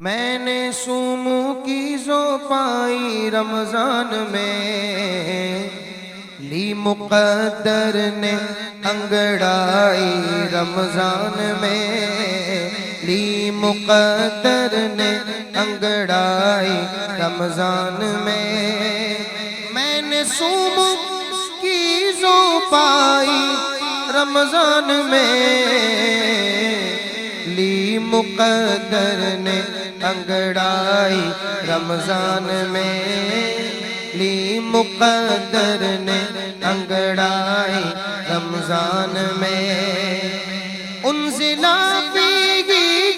میں نے سوموں کی زو پائی رمضان میں، لی مقدر نے انگڑائی رمضان میں، لی مقدر نے انگڑائی رمضان میں نے سوموں کی زو پائی رمضان میں، لی مقدر نے انگڑائی رمضان میں، لی مقدر نے انگڑائی رمضان میں، انزلا فیہ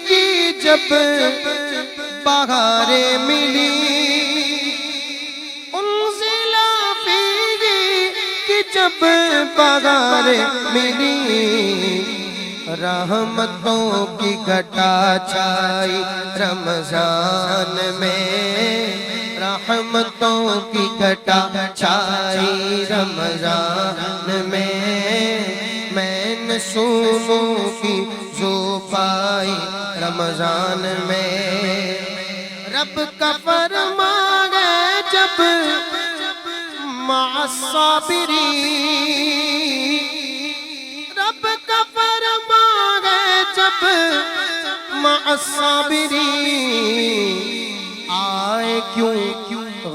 کی جب بہاریں ملی، انزلا فیہ کی جب بہاریں ملی، رحمتوں کی گھٹا چھائی رمضان میں، رحمتوں کی گھٹا چھائی رمضان میں نے سوموں کی زو پائی رمضان میں، رب کا فرما ہے جب مع الصابرین، رب کا فرما ہے جب مع الصابرین، آئے کیوں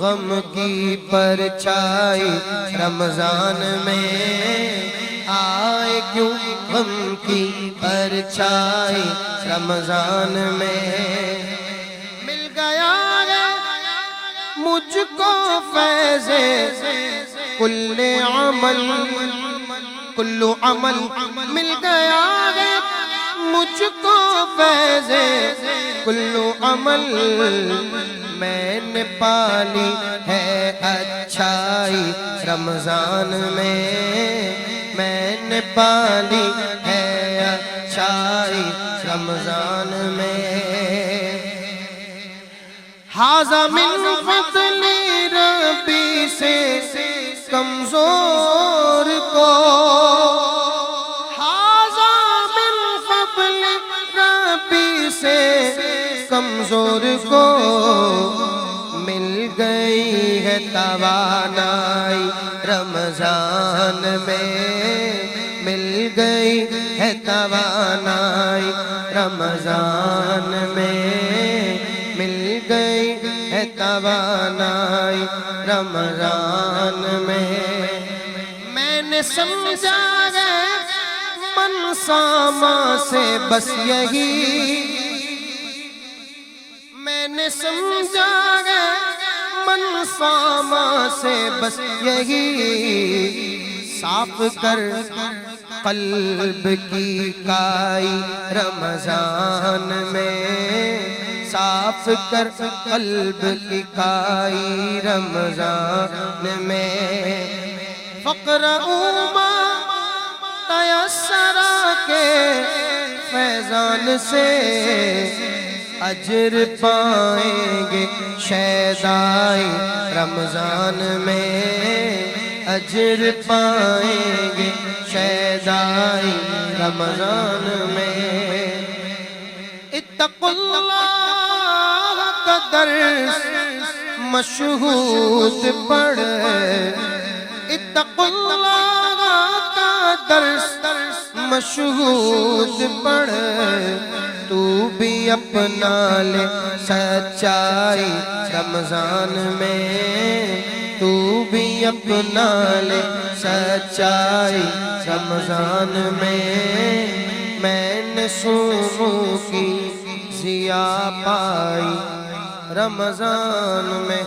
غم کی پرچھائی رمضان میں، آئے کیوں غم کی پرچھائی رمضان میں، مل گیا ہے مجھ کو فیض کل عمل، کل عمل مل گیا ہے مجھ کو فیض کل عمل، میں نے پالی ہے اچھائی رمضان میں نے پالی ہے اچھائی رمضان میں، ھذا من فضل ربی سے کمزور کو، ھذا من فضل ربی سے کمزور کو، مل گئی ہے توانائی رمضان میں، مل گئی ہے توانائی رمضان میں، مل گئی ہے توانائی رمضان میں نے سمجھا ہے من ساما سے بس یہی، میں نے سمجھا ہے من ساما سے بس یہی، صاف کر قلب کی کائی رمضان میں، صاف کر قلب کی کائی رمضان میں، فقرؤوا ما تیسر کے فیضان سے اجر پائیں گے شیدائی رمضان میں، اجر پائیں گے شیدائی رمضان میں، اتقوا اللہ کا درس مشہود پڑھ، اتقوا اللہ کا درس مشہود پڑھ، تو بھی اپنا لے سچائی رمضان میں، تو بھی اپنا لے سچائی رمضان میں نے سوموں کی ضیا پائی رمضان میں۔